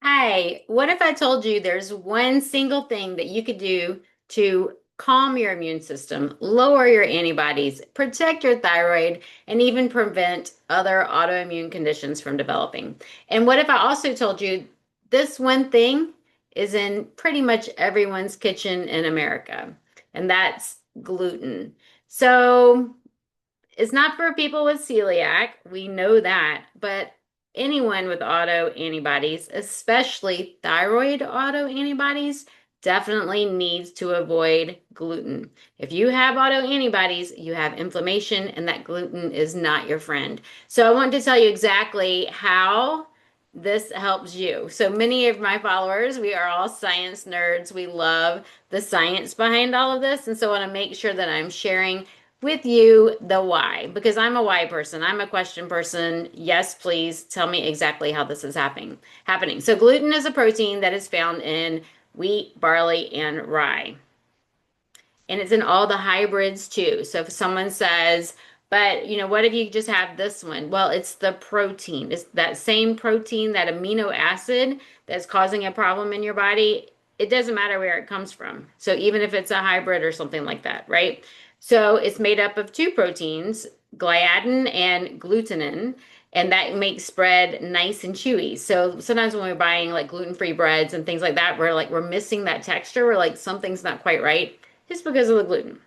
Hi, what if I told you there's one single thing that you could do to calm your immune system, lower your antibodies, protect your thyroid, and even prevent other autoimmune conditions from developing? And what if I also told you this one thing is in pretty much everyone's kitchen in America, and that's gluten? So it's not for people with celiac. We know that. But anyone with autoantibodies, especially thyroid autoantibodies, definitely needs to avoid gluten. If you have autoantibodies, you have inflammation, and that gluten is not your friend. So I want to tell you exactly how this helps you. So many of my followers, we are all science nerds. We love the science behind all of this. And so I want to make sure that I'm sharing with you the why, because I'm a why person. I'm a question person. Yes, please tell me exactly how this is happening. So gluten is a protein that is found in wheat, barley, and rye. And it's in all the hybrids too. So if someone says, but what if you just have this one? Well, it's the protein. It's that same protein, that amino acid that's causing a problem in your body. It doesn't matter where it comes from. So even if it's a hybrid or something like that, right? So it's made up of two proteins, gliadin and glutenin, and that makes bread nice and chewy. So sometimes when we're buying like gluten-free breads and things like that, we're missing that texture. We're like something's not quite right. It's because of the gluten.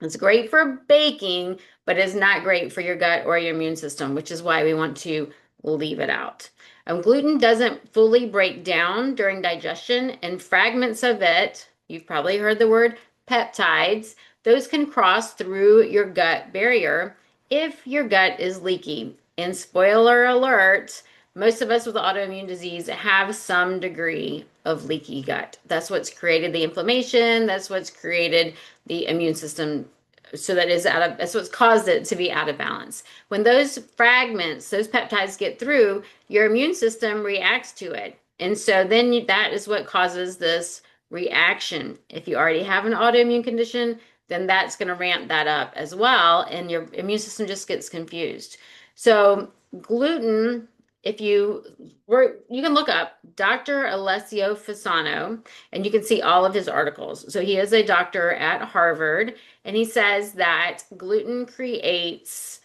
It's great for baking, but it's not great for your gut or your immune system, which is why we want to leave it out. Gluten doesn't fully break down during digestion, and fragments of it, you've probably heard the word peptides, those can cross through your gut barrier if your gut is leaky. And spoiler alert, most of us with autoimmune disease have some degree of leaky gut. That's what's created the inflammation. That's what's created the immune system. So that's what's caused it to be out of balance. When those fragments, those peptides get through, your immune system reacts to it. And so then that is what causes this reaction. If you already have an autoimmune condition, then that's going to ramp that up as well. And your immune system just gets confused. So gluten, if you can look up Dr. Alessio Fasano and you can see all of his articles. So he is a doctor at Harvard, and he says that gluten creates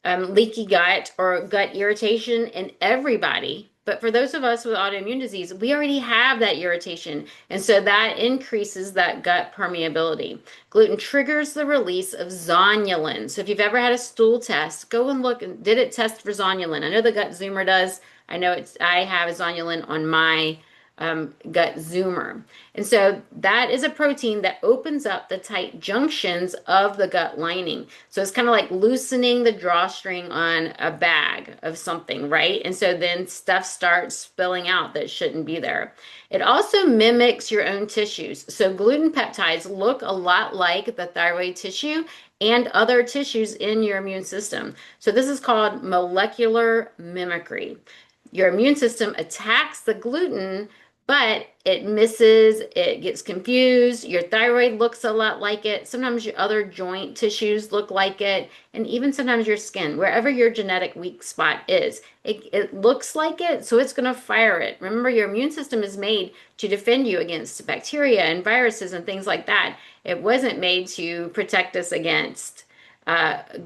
leaky gut or gut irritation in everybody. But for those of us with autoimmune disease, we already have that irritation. And so that increases that gut permeability. Gluten triggers the release of zonulin. So if you've ever had a stool test, go and look. Did it test for zonulin? I know the Gut Zoomer does. I have a zonulin on my gut zoomer. And so that is a protein that opens up the tight junctions of the gut lining. So it's kind of like loosening the drawstring on a bag of something, right? And so then stuff starts spilling out that shouldn't be there. It also mimics your own tissues. So gluten peptides look a lot like the thyroid tissue and other tissues in your immune system. So this is called molecular mimicry. Your immune system attacks the gluten, but it misses, it gets confused. Your thyroid looks a lot like it. Sometimes your other joint tissues look like it, and even sometimes your skin, wherever your genetic weak spot is, it looks like it, so it's going to fire it. Remember, your immune system is made to defend you against bacteria and viruses and things like that. It wasn't made to protect us against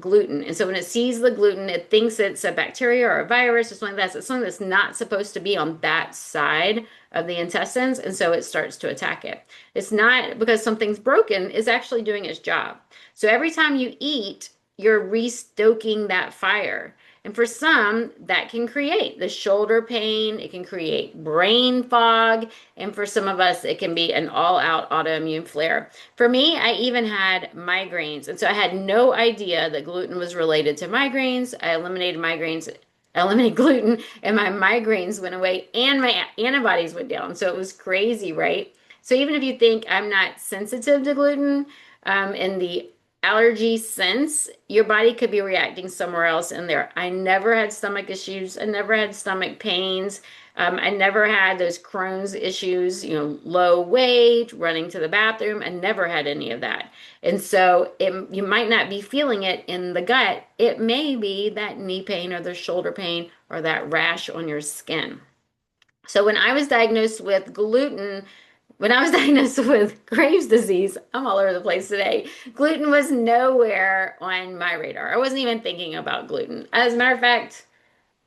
gluten. And so when it sees the gluten, it thinks it's a bacteria or a virus or something like that. It's something that's not supposed to be on that side of the intestines. And so it starts to attack it. It's not because something's broken, it's actually doing its job. So every time you eat, you're restoking that fire. And for some, that can create the shoulder pain, it can create brain fog, and for some of us, it can be an all-out autoimmune flare. For me, I even had migraines, and so I had no idea that gluten was related to migraines. I eliminated gluten, and my migraines went away, and my antibodies went down. So it was crazy, right? So even if you think I'm not sensitive to gluten, in the allergy sense, your body could be reacting somewhere else in there. I never had stomach issues. I never had stomach pains. I never had those Crohn's issues, low weight, running to the bathroom. I never had any of that. And so you might not be feeling it in the gut. It may be that knee pain or the shoulder pain or that rash on your skin. So when I was diagnosed with Graves' disease, I'm all over the place today. Gluten was nowhere on my radar. I wasn't even thinking about gluten. As a matter of fact,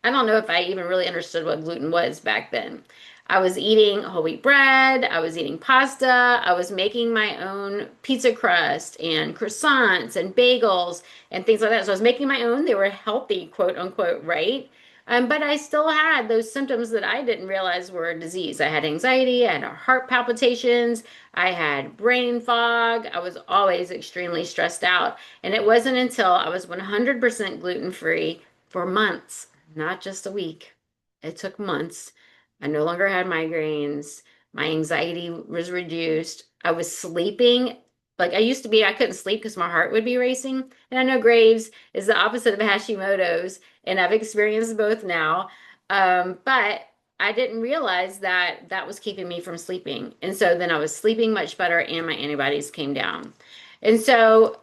I don't know if I even really understood what gluten was back then. I was eating whole wheat bread, I was eating pasta, I was making my own pizza crust and croissants and bagels and things like that. So I was making my own. They were healthy, quote unquote, right? But I still had those symptoms that I didn't realize were a disease. I had anxiety, I had heart palpitations, I had brain fog. I was always extremely stressed out. And it wasn't until I was 100% gluten free for months, not just a week. It took months. I no longer had migraines. My anxiety was reduced. I was sleeping like I used to be. I couldn't sleep because my heart would be racing. And I know Graves is the opposite of Hashimoto's, and I've experienced both now. But I didn't realize that that was keeping me from sleeping. And so then I was sleeping much better, and my antibodies came down. And so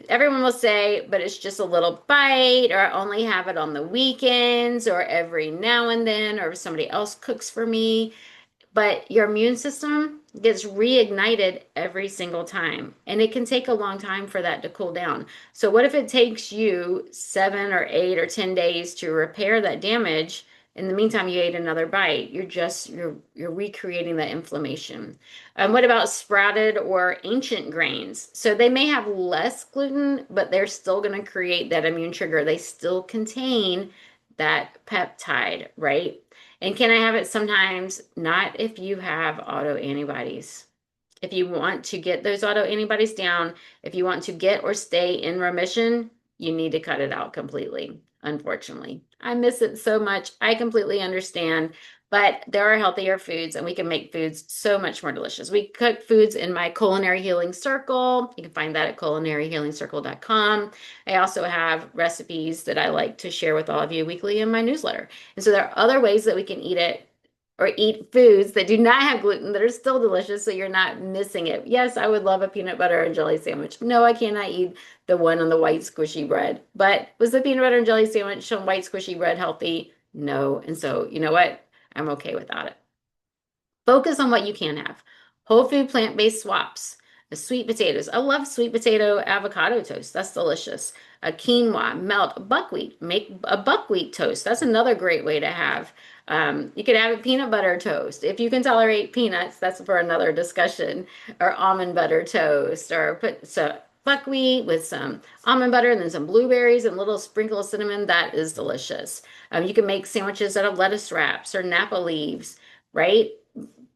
everyone will say, but it's just a little bite, or I only have it on the weekends, or every now and then, or if somebody else cooks for me. But your immune system gets reignited every single time, and it can take a long time for that to cool down. So, what if it takes you 7 or 8 or 10 days to repair that damage? In the meantime, you ate another bite. You're recreating that inflammation. What about sprouted or ancient grains? So they may have less gluten, but they're still going to create that immune trigger. They still contain that peptide, right? And can I have it sometimes? Not if you have autoantibodies. If you want to get those autoantibodies down, if you want to get or stay in remission, you need to cut it out completely, unfortunately. I miss it so much. I completely understand, but there are healthier foods and we can make foods so much more delicious. We cook foods in my Culinary Healing Circle. You can find that at culinaryhealingcircle.com. I also have recipes that I like to share with all of you weekly in my newsletter. And so there are other ways that we can eat it or eat foods that do not have gluten that are still delicious so you're not missing it. Yes, I would love a peanut butter and jelly sandwich. No, I cannot eat the one on the white squishy bread. But was the peanut butter and jelly sandwich on white squishy bread healthy? No. And so, you know what? I'm okay without it. Focus on what you can have. Whole food plant-based swaps. The sweet potatoes. I love sweet potato avocado toast. That's delicious. A quinoa, melt buckwheat. Make a buckwheat toast. That's another great way to have. You could have a peanut butter toast. If you can tolerate peanuts, that's for another discussion. Or almond butter toast. Or put so buckwheat with some almond butter and then some blueberries and a little sprinkle of cinnamon. That is delicious. You can make sandwiches out of lettuce wraps or Napa leaves, right?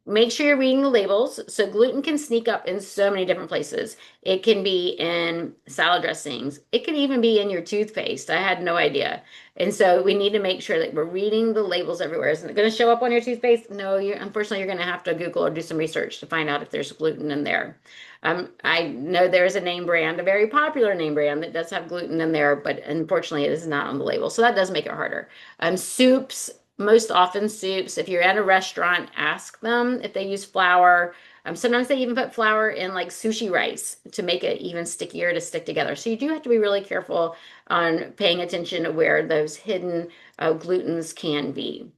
Make sure you're reading the labels. So gluten can sneak up in so many different places. It can be in salad dressings. It can even be in your toothpaste. I had no idea. And so we need to make sure that we're reading the labels everywhere. Isn't it going to show up on your toothpaste? No, unfortunately, you're going to have to Google or do some research to find out if there's gluten in there. I know there's a name brand, a very popular name brand that does have gluten in there, but unfortunately, it is not on the label. So that does make it harder. Soups, most often soups, if you're at a restaurant, ask them if they use flour. Sometimes they even put flour in like sushi rice to make it even stickier to stick together. So you do have to be really careful on paying attention to where those hidden glutens can be.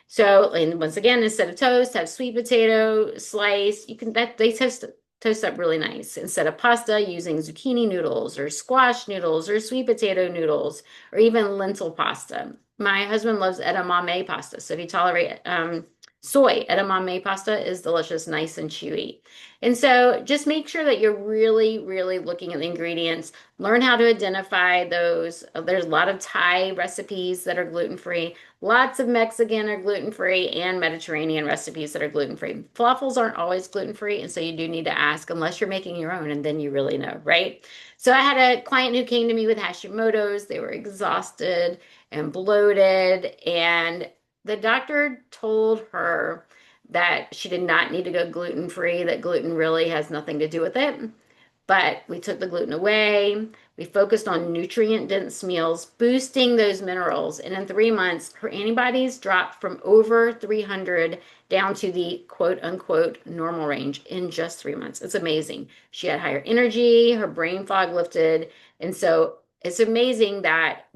So, and once again, instead of toast, have sweet potato slice. You can that they toast up really nice. Instead of pasta, using zucchini noodles or squash noodles or sweet potato noodles or even lentil pasta. My husband loves edamame pasta. So if you tolerate soy, edamame pasta is delicious, nice and chewy. And so just make sure that you're really, really looking at the ingredients. Learn how to identify those. There's a lot of Thai recipes that are gluten-free. Lots of Mexican are gluten-free and Mediterranean recipes that are gluten-free. Falafels aren't always gluten-free, and so you do need to ask unless you're making your own, and then you really know, right? So I had a client who came to me with Hashimoto's. They were exhausted and bloated, and the doctor told her that she did not need to go gluten-free, that gluten really has nothing to do with it. But we took the gluten away. We focused on nutrient-dense meals, boosting those minerals. And in 3 months, her antibodies dropped from over 300 down to the quote unquote normal range in just 3 months. It's amazing. She had higher energy, her brain fog lifted. And so it's amazing that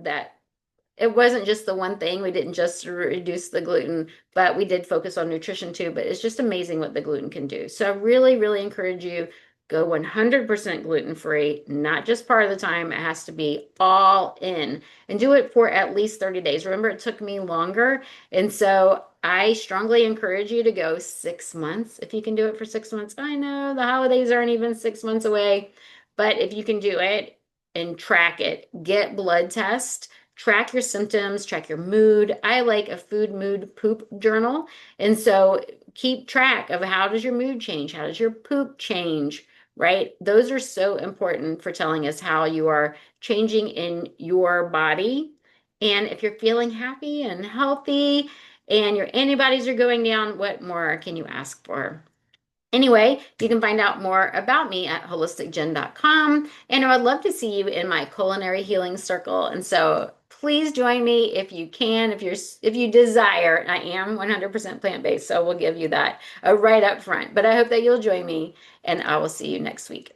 it wasn't just the one thing. We didn't just reduce the gluten, but we did focus on nutrition too. But it's just amazing what the gluten can do. So I really, really encourage you go 100% gluten free, not just part of the time. It has to be all in and do it for at least 30 days. Remember, it took me longer. And so I strongly encourage you to go 6 months if you can do it for 6 months. I know the holidays aren't even 6 months away, but if you can do it and track it, get blood tests, track your symptoms, track your mood. I like a food, mood, poop journal. And so keep track of how does your mood change? How does your poop change? Right? Those are so important for telling us how you are changing in your body. And if you're feeling happy and healthy and your antibodies are going down, what more can you ask for? Anyway, you can find out more about me at holisticgen.com. And I would love to see you in my culinary healing circle. And so please join me if you can, if you desire. I am 100% plant-based, so we'll give you that right up front. But I hope that you'll join me, and I will see you next week.